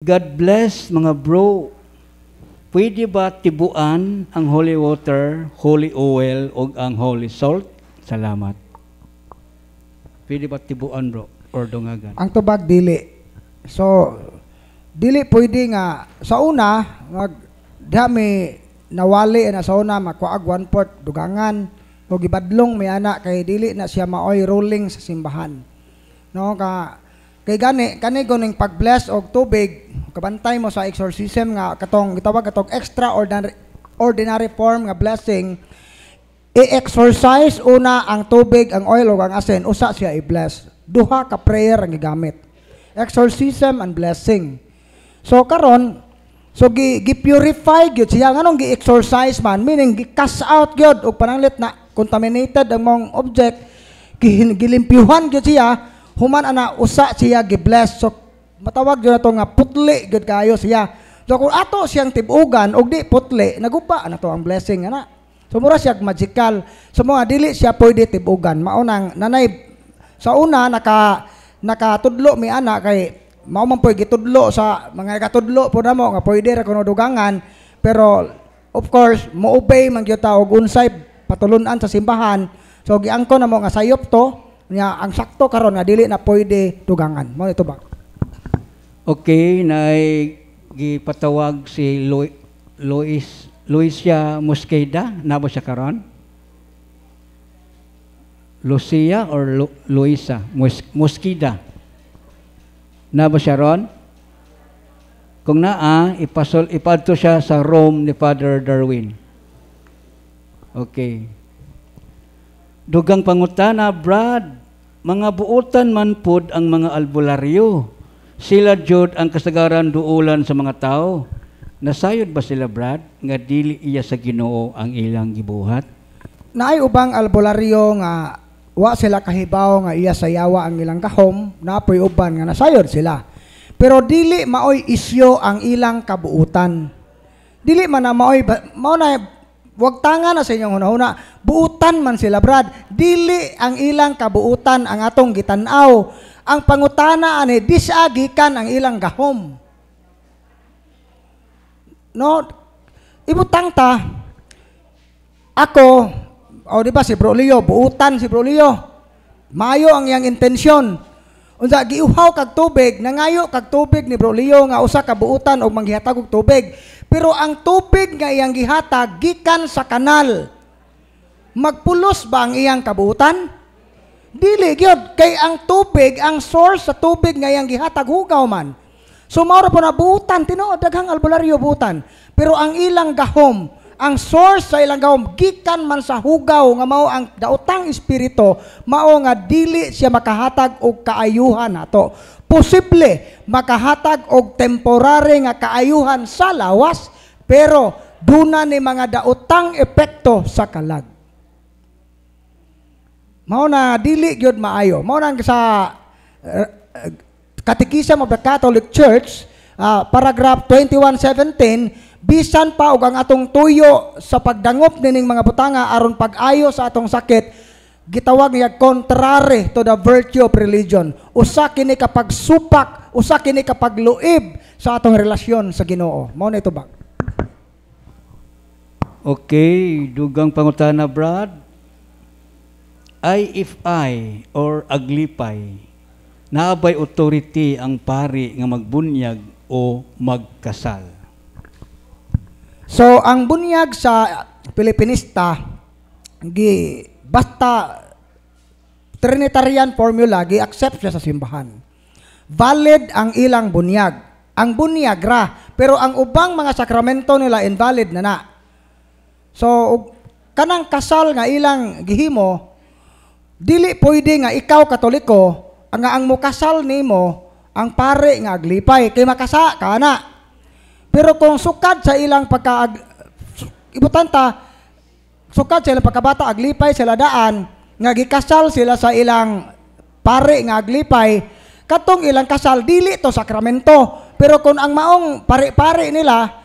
God bless mga bro. Pwede ba tibuan ang holy water, holy oil, o ang holy salt? Salamat. Pwede ba tibuan bro? Or dungagan? Ang tubag dili. So, dili pwede nga, sa una, dami nawali na sa una, makuag 1/4 dugangan, o gibadlong may anak, kay dili na siya maoy rolling sa simbahan. No, kay gani kuning pag-bless og tubig, kabantay mo sa exorcism nga katong gitawag katong extraordinary form nga blessing, i-exorcise una ang tubig, ang oil ug ang asin, usa siya i-bless. Duha ka prayer ang gigamit. Exorcism and blessing. So karon, so gi-purify gyud siya, nganong gi-exorcise man, meaning gi-cast out gyud og pananglit na contaminated ang mong object, gilimpyuhan gyud siya. Human ana usa siya gi-bless. So matawag gyud nato nga putli gyud kayo siya. So kung ato siyang tibugan og di putli, naguba na to ang blessing ana. So mura siya magical. So mga dili siya pwede tibugan. Mao nang nanay sa una nakatudlo mi ana kay mao man pwede gitudlo sa mga katudlo po namo nga pwede ra kuno dugangan, pero of course mo obey man gyud ta og unsay patulunan sa simbahan. So giangko namo nga sayop to. Nya ang sakto karon nga dili na pwede dugangan. Mao ito ba? Okay, naay gipatawag si Lucia Mosqueda, nabo siya karon? Lucia or Luisa Mosqueda. Nabo siya ron? Kung naa, ipadto siya sa Rome ni Father Darwin. Okay. Dugang pangutana, Brad, mga buutan man pud ang mga albularyo. Sila jud ang kasagaran duulan sa mga tao. Nasayod ba sila, Brad, nga dili iya sa Ginoo ang ilang gibuhat? Naay ubang albularyo nga wa sila kahibaw nga iya sayawa ang ilang kahom, napoy uban nga nasayod sila. Pero dili maoy isyo ang ilang kabuutan. Dili man na maoy mao na wag tanga na sa inyong hunahuna. Buutan man sila, Brad. Dili ang ilang kabuutan ang atong gitanaw. Ang pangutana ani disagikan ang ilang gahom. No, ibutang ta. Ako, di ba si Bro Leo, buutan si Bro Leo. Mayo ang iyang intensyon. Unsa giuhaw kag tubig, nangayo kag tubig ni Bro Leo nga usa ka buutan og manggihatag og tubig. Pero ang tubig nga iyang gihatag gikan sa kanal. Magpulos ba ang iyang kabuutan? Dili gyud, kay ang tubig, ang source sa tubig nga iyang gihatag hugaw man. So mao ra po na buutan, tinuod daghang albularyo buutan. Pero ang ilang gahom, ang source sa ilang gahom gikan man sa hugaw nga mao ang daotang espiritu, mao nga dili siya makahatag og kaayuhan nato. Posible makahatag og temporary nga kaayuhan sa lawas, pero duna ni mga daotang epekto sa kalag. Mao na dili gyud maayo. Mao nang sa Catechism of the Catholic Church, paragraph 21:17, bisan pa og ang atong tuyo sa pagdangop nining mga butanga aron pag-ayo sa atong sakit, gitawag niya contrary to the virtue of religion. Usa kini kapag supak, usa kini kapag luib sa atong relasyon sa Ginoo. Mao na ito ba? Okay, dugang pangutana, Brad. If I or aglipay, naabay authority ang pari nga magbunyag o magkasal? So, ang bunyag sa Pilipinista, basta Trinitarian formula, gi-accept siya sa simbahan. Valid ang ilang bunyag. Ang bunyag ra, pero ang ubang mga sakramento nila invalid na. So, kanang kasal nga ilang gihimo, dili pwede nga ikaw Katoliko, ang mukasal nimo, ang pare nga aglipay, kay makasa ka na. Pero kung sukad sa ilang ibutanta, sukad sa ilang pagkabata, aglipay sila daan, nga gikasal sila sa ilang pare nga aglipay, katong ilang kasal, dili to sakramento. Pero kung ang maong pare-pare nila,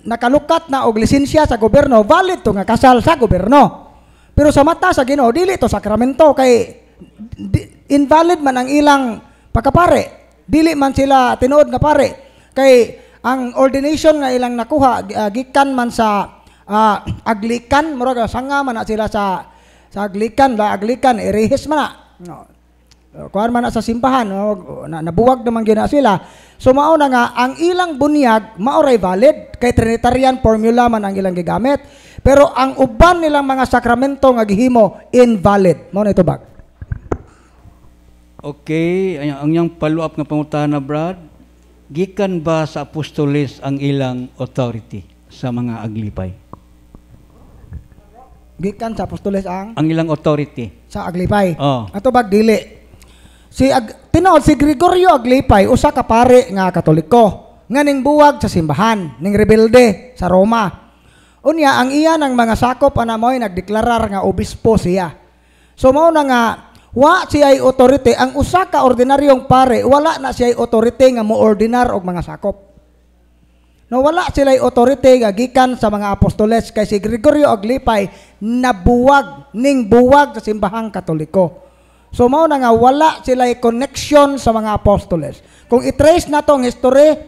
nakalukat na og lisensya sa gobyerno, valid to nga kasal sa gobyerno. Pero sa mata sa Ginoo, dili to sakramento, kay invalid man ang ilang pagkapare. Dili man sila tinuod nga pare. Kay ang ordination nga ilang nakuha gikan man sa Aglican, murag sanga man na sila sa Aglican, irehis man na. No. Kuan man na sa simbahan, nabuwag naman gyud na sila. So mao na nga ang ilang bunyag maoray valid kay Trinitarian formula man ang ilang gigamit. Pero ang uban nilang mga sakramento nga gihimo invalid. Mao na ito bag. Okay, ang yang follow-up nga pangutana, Brad, gikan ba sa apostoles ang ilang authority sa mga aglipay? Gikan sa apostoles ang ilang authority sa Aglipay. Oh. Ato bag dili. Tinuod si Gregorio Aglipay usa ka pare nga Katoliko nga ning buwag sa simbahan, ning rebelde sa Roma. Unya ang iya ng mga sakop ana mo'y nagdeklarar nga obispo siya. So mao na nga wa siya ay authority, ang usa ka ordinaryong pare wala na siya ay authority nga moordinar og mga sakop. No, wala sila authority nga gikan sa mga apostoles kay si Gregorio Aglipay nabuwag ning buwag sa simbahang Katoliko. So mao na nga wala sila connection sa mga apostoles. Kung i-trace nato ang history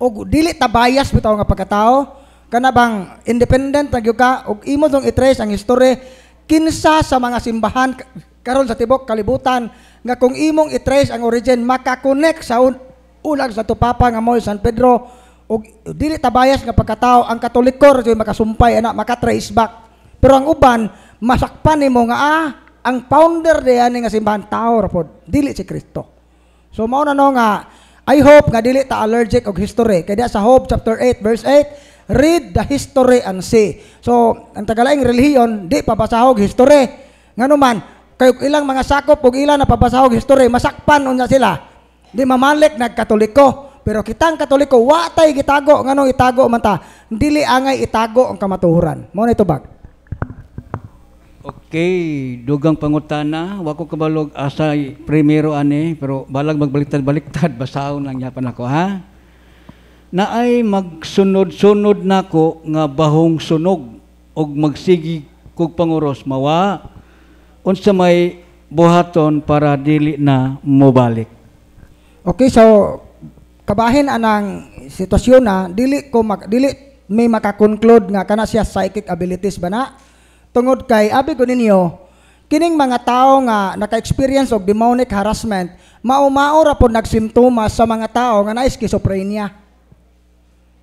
og dili ta bias bitaw nga pagkatao, kana bang independent ra gyud ka og imo tong i-trace ang history kinsa sa mga simbahan karon sa tibok kalibutan nga kung imong i-trace ang origin maka-connect sa ulag sa tupapa nga mo San Pedro. Og dili ta bias nga pagkatao ang Katoliko ra makasumpay ana maka-trace back. Pero ang uban masakpan nimo nga ang founder diyan nga simbahan tao ra pod dili si Kristo. So mao na no nga I hope nga dili ta allergic og history kay sa Job chapter 8 verse 8 read the history and see. So ang tagalaing relihiyon di pabasahog history. Nganuman kay ilang mga sakop og ilang napabasahog history masakpan unya sila. Di mamalik nagkatoliko. Pero kitang Katoliko, watay gitago, nganong itago man ta, dili angay itago ang kamatuhuran. Mo na ito bag. Okay, dugang pangutana, wako kabalog asa primero ani, pero balag magbaliktad-baliktad, basahon lang yapan ako, ha? Naay magsunod-sunod nako nga bahong sunog og magsigi kog panguros mawa unsa may buhaton para dili na mobalik. Okay, so kabahin anang sitwasyon na dili may makakonclude nga kana siya psychic abilities ba na tungod kay abi ko ninyo kining mga tao nga naka-experience og demonic harassment mao ra pod nagsimptomas sa mga tao nga naay schizophrenia,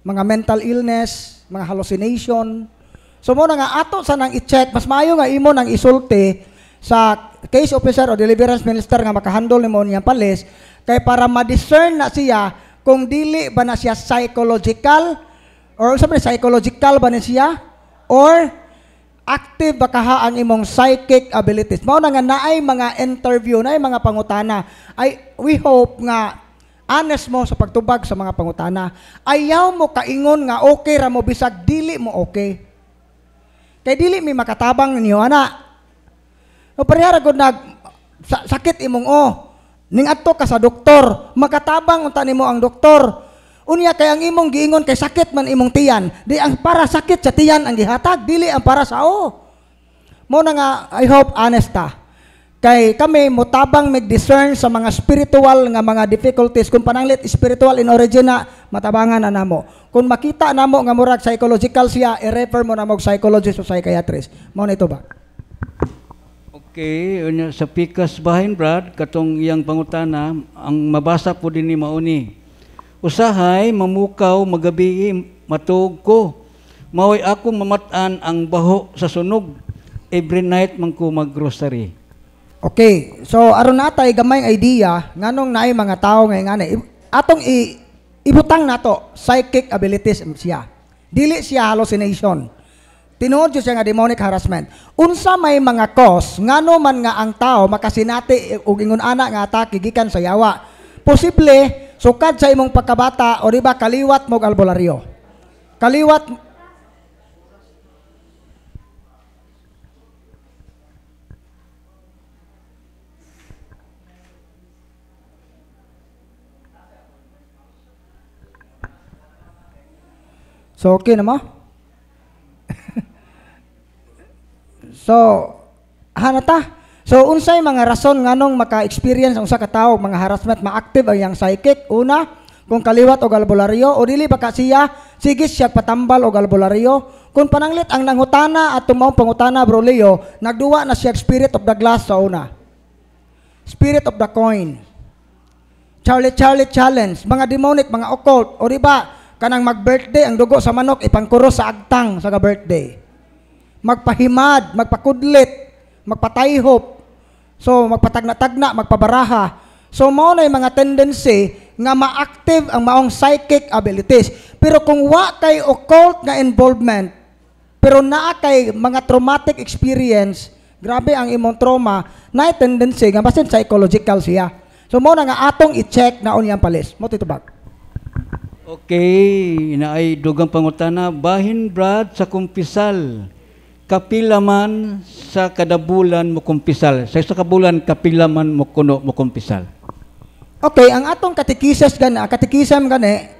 mga mental illness, mga hallucination. So mo na nga ato sa nang i-check mas maayo nga imo nang isulti sa case officer o deliverance minister nga makahandle nimo niyang palis kay para ma-discern na siya kung dili ba na siya psychological or sabi psychological ba na siya or active ba kaha ang imong psychic abilities. Mao na nga naay mga interview, naay mga pangutana. We hope nga honest mo sa pagtubag sa mga pangutana. Ayaw mo kaingon nga okay ra mo bisag dili mo okay. Kay dili mi makatabang ninyo ana. No parehara gud sakit imong ning adto ka sa doktor, makatabang unta nimo ang doktor. Unya kay ang imong giingon kay sakit man imong tiyan, di ang para sakit sa tiyan ang gihatag, dili ang para sa Mo na nga I hope honest ta. Kay kami mutabang mag-discern sa mga spiritual nga mga difficulties kung pananglit spiritual in origin na matabangan na namo. Kung makita namo nga murag psychological siya, i-refer mo na mo psychologist o psychiatrist. Mo na ito ba? Okay, sa pikas bahin, Brad, katong iyang pangutana, ang mabasa po din ni mauni. Usahay, mamukaw, magabi, matug ko. Maoy ako mamatan ang baho sa sunog. Every night man ko mag-grocery. Okay, so aron natay gamay idea nganong naay mga tao nga ngani atong ibutang nato psychic abilities siya. Dili siya hallucination. Tinuod siya nga demonic harassment. Unsa may mga cause ngano man nga ang tao makasinati og ingon ana nga atake gikan sa yawa. Posible sukad sa imong pagkabata o di ba kaliwat mo albularyo. Kaliwat So okay na mo? So hanata. So unsay mga rason nganong maka-experience ang usa ka tawo mga harassment ma-active ang yang psychic? Una, Kung kaliwat og albularyo o dili ba ka siya sige siya patambal og albularyo. Kung pananglit ang nangutana at tumaong pangutana bro Leo, nagduwa na siya spirit of the glass sa una. Spirit of the coin. Charlie challenge, mga demonic, mga occult, o di ba kanang mag-birthday ang dugo sa manok ipangkuro sa agtang sa birthday. Magpahimad, magpakudlit, magpatayhop. So magpatagna-tagna, magpabaraha. So mao na yung mga tendency nga ma-active ang maong psychic abilities. Pero kung wa kay occult nga involvement, pero naa kay mga traumatic experience, grabe ang imong trauma, na tendency nga basin psychological siya. So mao na nga atong i-check na unyang palis. Mo titubag. Okay, naay dugang pangutana, bahin Brad sa kumpisal. Kapila man sa kada bulan mo kumpisal. Sa isa ka bulan kapila man mo kuno mo kumpisal. Okay, ang atong katikisam gani,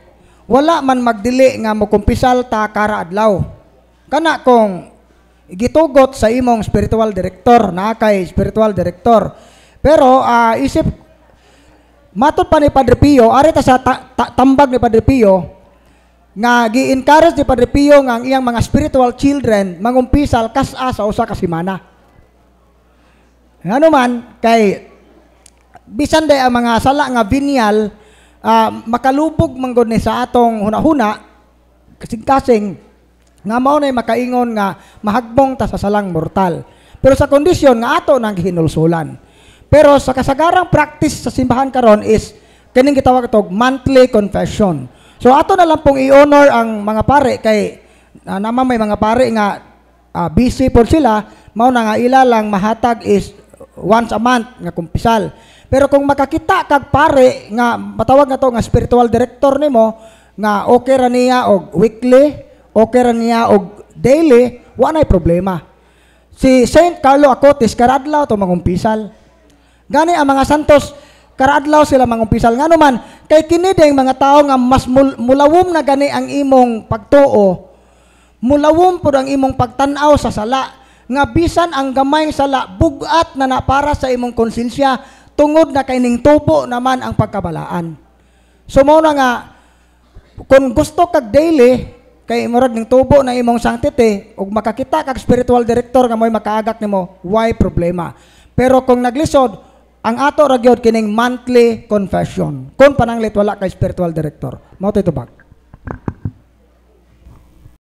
wala man magdili nga mo kumpisal ta kara adlaw. Kana kung gitugot sa imong spiritual director, na kay spiritual director. Pero isip matud pa ni Padre Pio, ari ta sa tambag ni Padre Pio, nga gi-encourage ni Padre Pio nga ang iyang mga spiritual children mangumpisal kas-a sa usa ka semana. Ano man kay bisan day ang mga sala nga binyal makalubog manggod ni sa atong hunahuna kasing-kasing nga mao nay makaingon nga mahagbong ta sa salang mortal. Pero sa kondisyon nga ato nang gihinulsulan. Pero sa kasagarang practice sa simbahan karon is kining gitawag og monthly confession. So ato na lang pong i-honor ang mga pare kay naman may mga pare nga busy po sila, mao na nga ila lang mahatag is once a month nga kumpisal. Pero kung makakita kag pare nga matawag na to nga spiritual director nimo nga okay ra niya og weekly, okay ra niya og daily, wa nay problema. Si Saint Carlo Acutis karadlaw to mangumpisal. Gani ang mga santos karadlaw sila mangumpisal nga naman kay kini ding mga tao nga mas mulawom na gani ang imong pagtuo, mulawom pud ang imong pagtan-aw sa sala nga bisan ang gamayng sala bugat na para sa imong konsensya tungod na kay ning tubo naman ang pagkabalaan. So mao na nga kung gusto kag daily kay murag ning tubo na imong sanctity ug makakita kag spiritual director nga mo'y makaagak nimo, why problema. Pero kung naglisod ang ato ra gyud kining monthly confession. Kung pananglit wala kay spiritual director. Mao tay tubag.